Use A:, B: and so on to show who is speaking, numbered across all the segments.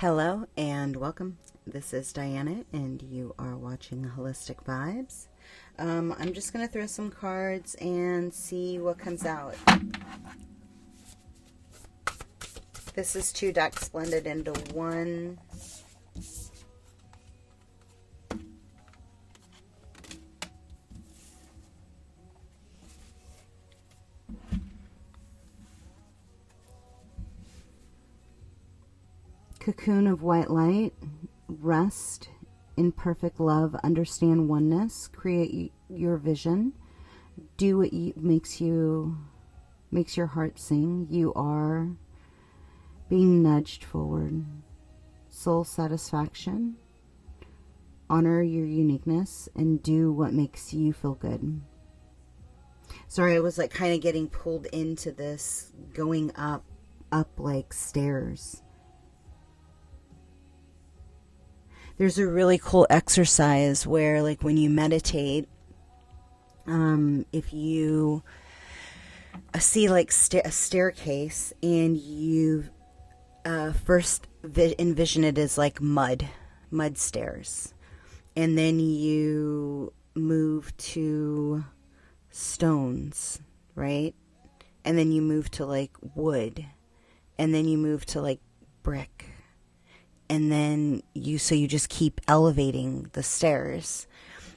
A: Hello and welcome. This is Diana and you are watching Holistic Vibes. I'm just going to throw some cards and see what comes out. This is 2 decks blended into one. Cocoon of white light, rest in perfect love, understand oneness, create your vision, do what makes your heart sing. You are being nudged forward. Soul satisfaction, honor your uniqueness, and do what makes you feel good. Sorry, I was like kind of getting pulled into this, going up like stairs. There's a really cool exercise where, like, when you meditate, if you see like a staircase and you first envision it as like mud stairs, and then you move to stones, right? And then you move to like wood, and then you move to like brick. And then you just keep elevating the stairs.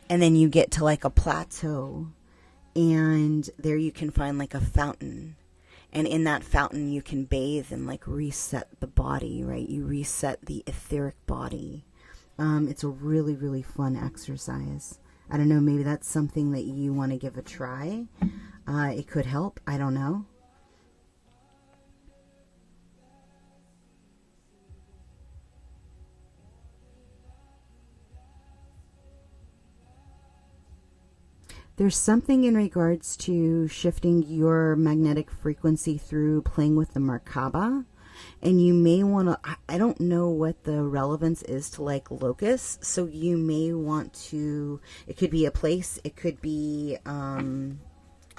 A: And then you get to like a plateau. And there you can find like a fountain. And in that fountain you can bathe and like reset the body, right? You reset the etheric body. It's a really, really fun exercise. I don't know, maybe that's something that you want to give a try. It could help. I don't know. There's something in regards to shifting your magnetic frequency through playing with the Merkaba. And you may want to, I don't know what the relevance is to like locusts. So you may want to, it could be a place, it could be a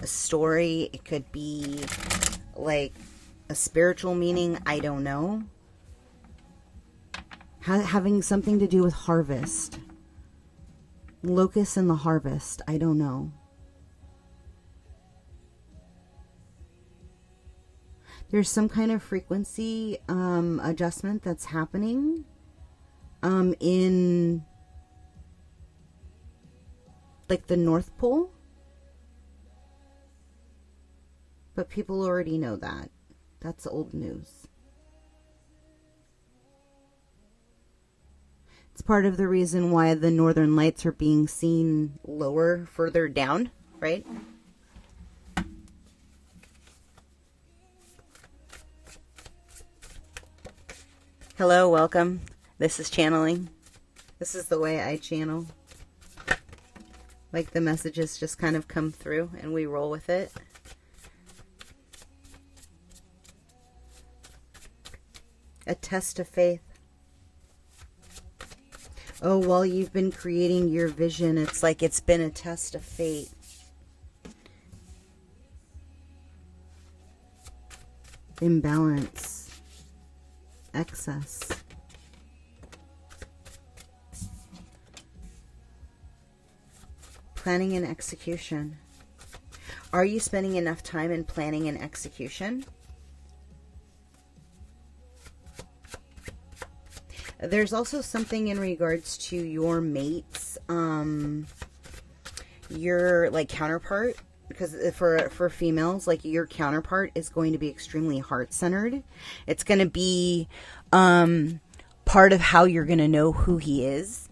A: story, it could be like a spiritual meaning, I don't know. Having something to do with harvest. Locusts and the harvest. I don't know. There's some kind of frequency adjustment that's happening in like the North Pole. But people already know that. That's old news. It's part of the reason why the northern lights are being seen lower, further down, right? Hello, welcome. This is channeling. This is the way I channel. Like the messages just kind of come through and we roll with it. A test of faith. Oh, while you've been creating your vision, it's like it's been a test of fate. Imbalance. Excess. Planning and execution. Are you spending enough time in planning and execution? There's also something in regards to your mates, your like counterpart, because for females, like your counterpart is going to be extremely heart-centered. It's going to be part of how you're going to know who he is.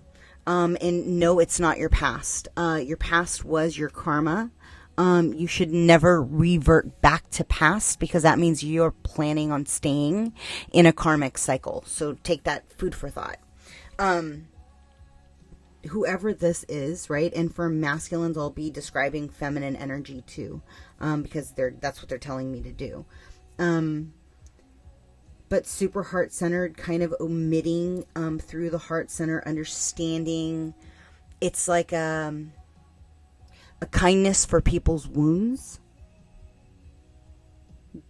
A: And no, it's not your past. Your past was your karma. You should never revert back to past, because that means you're planning on staying in a karmic cycle. So take that food for thought. Whoever this is, right? And for masculines, I'll be describing feminine energy too, because that's what they're telling me to do. But super heart-centered, kind of omitting through the heart center, understanding. It's like a kindness for people's wounds.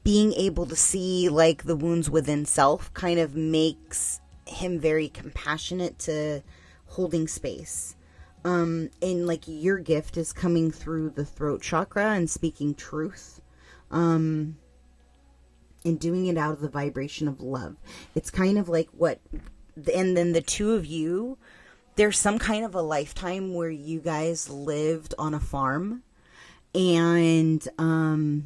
A: Being able to see like the wounds within self kind of makes him very compassionate to holding space. And like your gift is coming through the throat chakra and speaking truth. And doing it out of the vibration of love. It's kind of like and then the two of you, there's some kind of a lifetime where you guys lived on a farm, and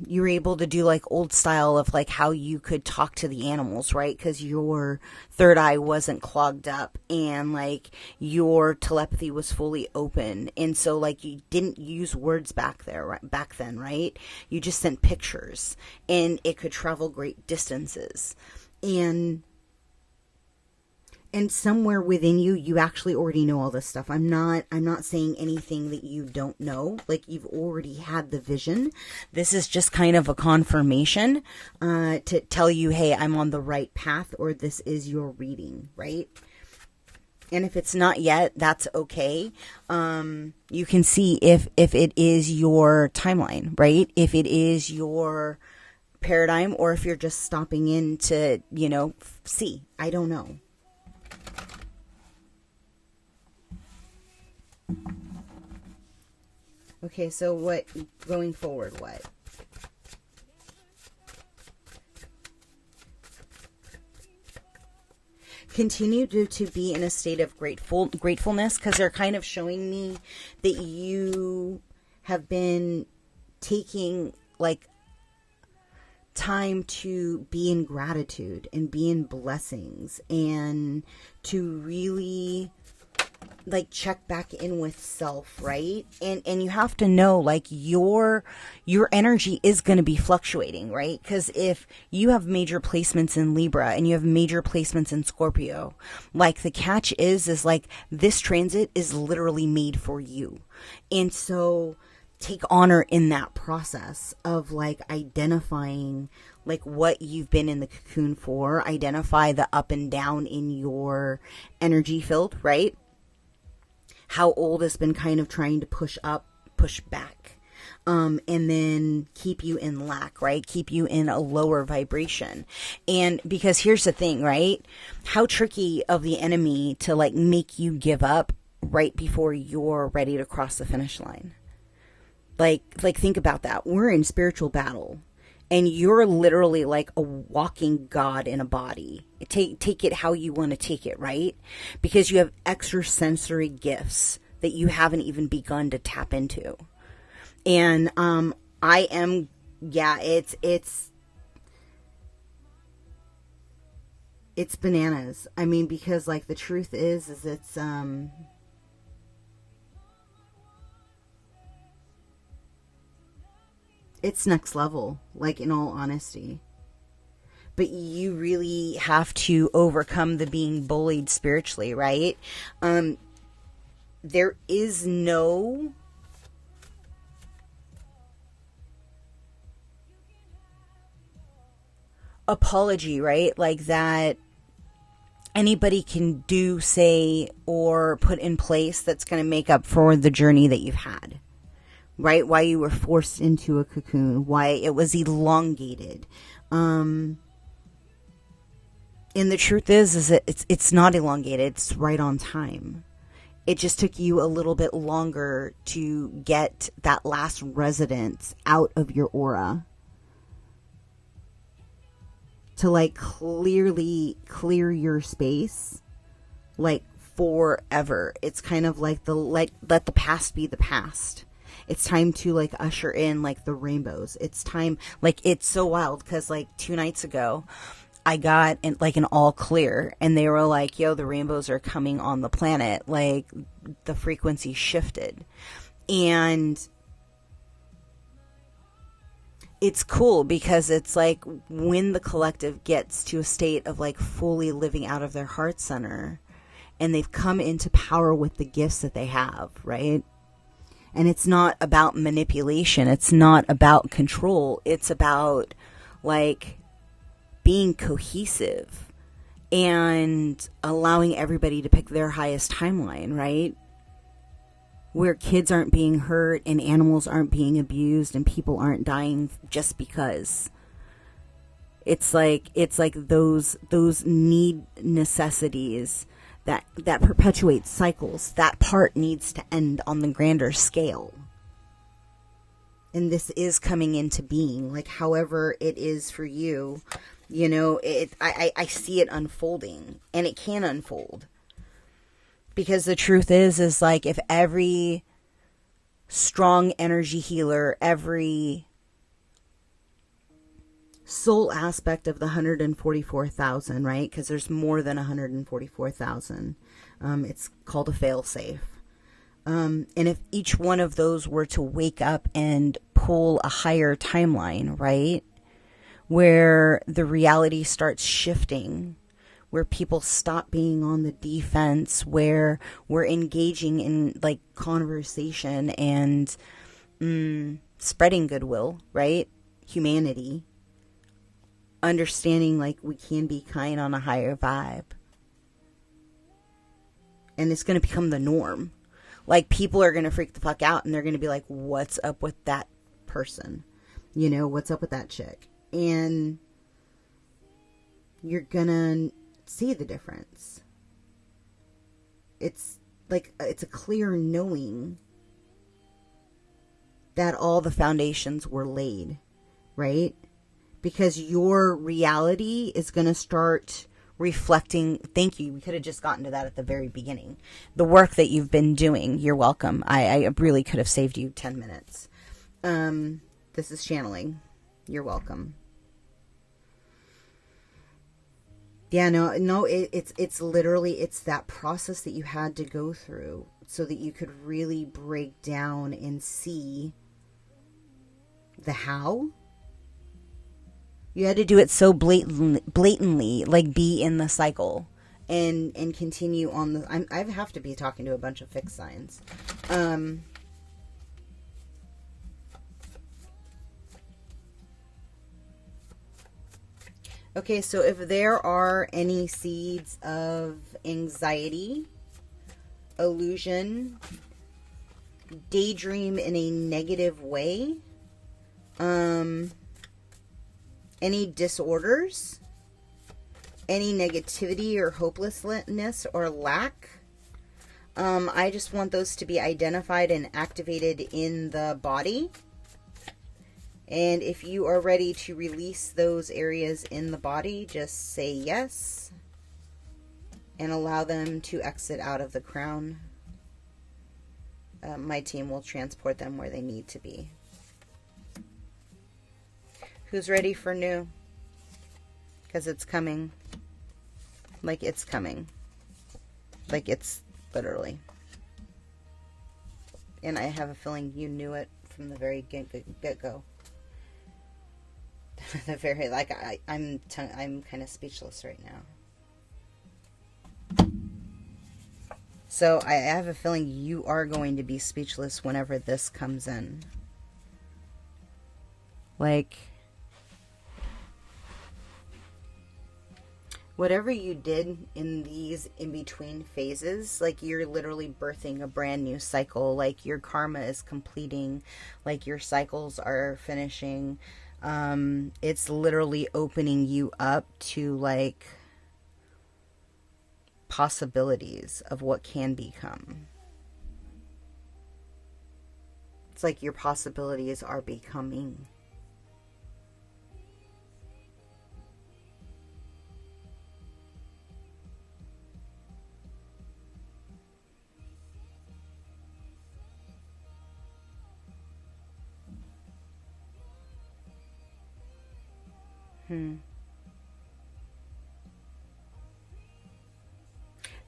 A: you were able to do like old style of like how you could talk to the animals, right? Because your third eye wasn't clogged up, and like your telepathy was fully open, and so like you didn't use words back then, right? You just sent pictures, and it could travel great distances, and somewhere within you, you actually already know all this stuff. I'm not saying anything that you don't know. Like, you've already had the vision. This is just kind of a confirmation to tell you, hey, I'm on the right path, or this is your reading, right? And if it's not yet, that's okay. You can see if it is your timeline, right? If it is your paradigm, or if you're just stopping in to, see. I don't know. Okay, so what, going forward, what? Continue to be in a state of gratefulness, because they're kind of showing me that you have been taking, like, time to be in gratitude and be in blessings, and to really like check back in with self, right? And you have to know, like, your energy is going to be fluctuating, right? Because if you have major placements in Libra and you have major placements in Scorpio, like, the catch is like, this transit is literally made for you. And so take honor in that process of like identifying like what you've been in the cocoon for. Identify the up and down in your energy field, right? How old has been kind of trying to push up, push back, and then keep you in lack, right? Keep you in a lower vibration. And because here's the thing, right? How tricky of the enemy to like make you give up right before you're ready to cross the finish line. Like think about that. We're in spiritual battle, and you're literally like a walking God in a body. Take it how you want to take it, right? Because you have extrasensory gifts that you haven't even begun to tap into. And it's bananas. I mean, because like the truth is it's next level, like, in all honesty. But you really have to overcome the being bullied spiritually, right? There is no apology, right? Like that anybody can do, say, or put in place that's going to make up for the journey that you've had. Right? Why you were forced into a cocoon, why it was elongated. And the truth is that it's not elongated, it's right on time. It just took you a little bit longer to get that last residence out of your aura. To like clearly clear your space, like forever. It's kind of like let the past be the past. It's time to like usher in like the rainbows. It's time, like, it's so wild because like 2 nights ago I got an all clear, and they were like, yo, the rainbows are coming on the planet. Like, the frequency shifted. And it's cool because it's like when the collective gets to a state of like fully living out of their heart center, and they've come into power with the gifts that they have, right? And it's not about manipulation. It's not about control. It's about, like, being cohesive and allowing everybody to pick their highest timeline, right? Where kids aren't being hurt and animals aren't being abused and people aren't dying just because. It's like those necessities that perpetuate cycles. That part needs to end on the grander scale. And this is coming into being, like however it is for you, you know, I see it unfolding, and it can unfold. Because the truth is like if every strong energy healer, every soul aspect of the 144,000, right? Because there's more than 144,000. It's called a failsafe. And if each one of those were to wake up and pull a higher timeline, right? Where the reality starts shifting, where people stop being on the defense, where we're engaging in like conversation and spreading goodwill, right? Humanity. Understanding like we can be kind on a higher vibe. And it's going to become the norm. Like people are going to freak the fuck out and they're going to be like, what's up with that person? You know, what's up with that chick? And you're going to see the difference. It's like, it's a clear knowing that all the foundations were laid, right? Because your reality is going to start reflecting. Thank you. We could have just gotten to that at the very beginning. The work that you've been doing. You're welcome. I really could have saved you 10 minutes. This is channeling. You're welcome. Yeah, no, it's literally, it's that process that you had to go through so that you could really break down and see the how. You had to do it so blatantly, like be in the cycle and continue on the, I have to be talking to a bunch of fixed signs. Okay, so if there are any seeds of anxiety, illusion, daydream in a negative way, any disorders, any negativity or hopelessness or lack, I just want those to be identified and activated in the body. And if you are ready to release those areas in the body, just say yes and allow them to exit out of the crown. My team will transport them where they need to be. Who's ready for new? Because it's coming. Like it's coming. Like it's literally. And I have a feeling you knew it from the very get-go. The very, like, I'm kind of speechless right now. So I have a feeling you are going to be speechless whenever this comes in. Like, whatever you did in these in-between phases, like you're literally birthing a brand new cycle. Like your karma is completing, like your cycles are finishing. It's literally opening you up to like possibilities of what can become. It's like your possibilities are becoming.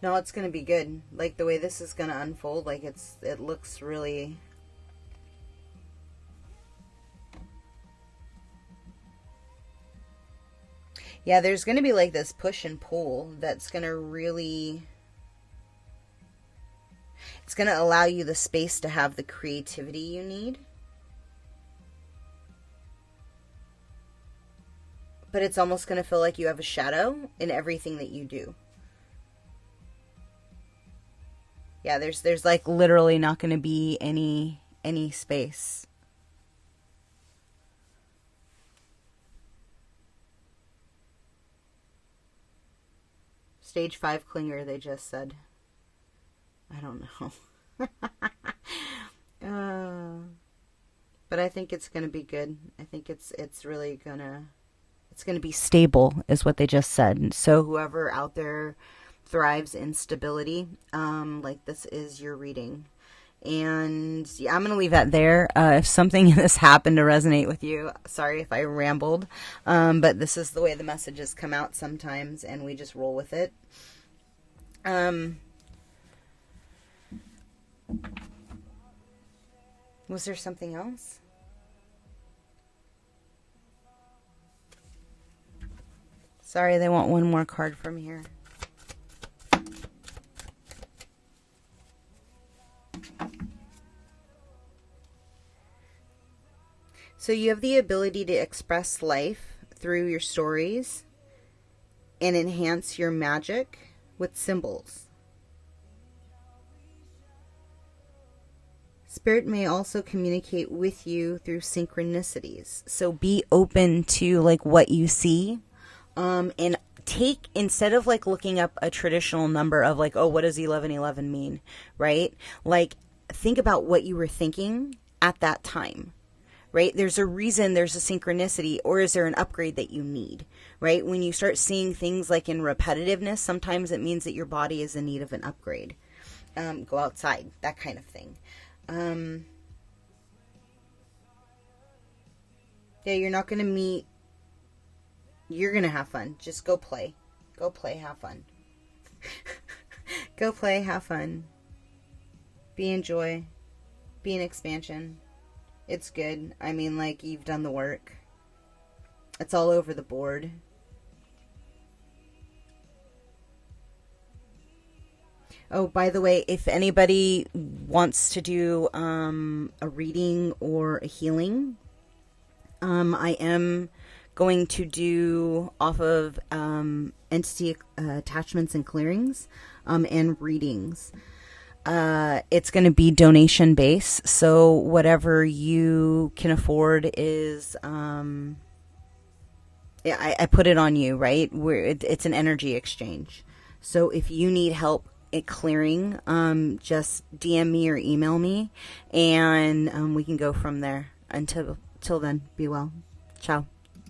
A: No, it's going to be good. Like the way this is going to unfold, like it looks really... Yeah, there's going to be like this push and pull that's going to really... It's going to allow you the space to have the creativity you need. But it's almost going to feel like you have a shadow in everything that you do. Yeah, there's like literally not going to be any space. Stage 5 clinger, they just said. I don't know. But I think it's going to be good. I think it's really going to... It's going to be stable, is what they just said. So whoever out there thrives in stability, like this is your reading. And yeah, I'm going to leave that there. If something in this happened to resonate with you, sorry if I rambled. But this is the way the messages come out sometimes, and we just roll with it. Was there something else? Sorry, they want one more card from here. So you have the ability to express life through your stories and enhance your magic with symbols. Spirit may also communicate with you through synchronicities. So be open to like what you see. And take, instead of like looking up a traditional number of like, oh, what does 1111 mean, right? Like, think about what you were thinking at that time, right? There's a reason there's a synchronicity, or is there an upgrade that you need, right? When you start seeing things like in repetitiveness, sometimes it means that your body is in need of an upgrade. Go outside, that kind of thing. Yeah, you're not going to meet... You're going to have fun. Just go play. Go play, have fun. Go play, have fun. Be in joy. Be in expansion. It's good. I mean, like, you've done the work. It's all over the board. Oh, by the way, if anybody wants to do a reading or a healing, I am going to do off of entity attachments and clearings and readings. It's going to be donation based, so whatever you can afford is yeah, I put it on you, right? It's an energy exchange. So if you need help at clearing, just DM me or email me, and we can go from there. Until then, be well. Ciao.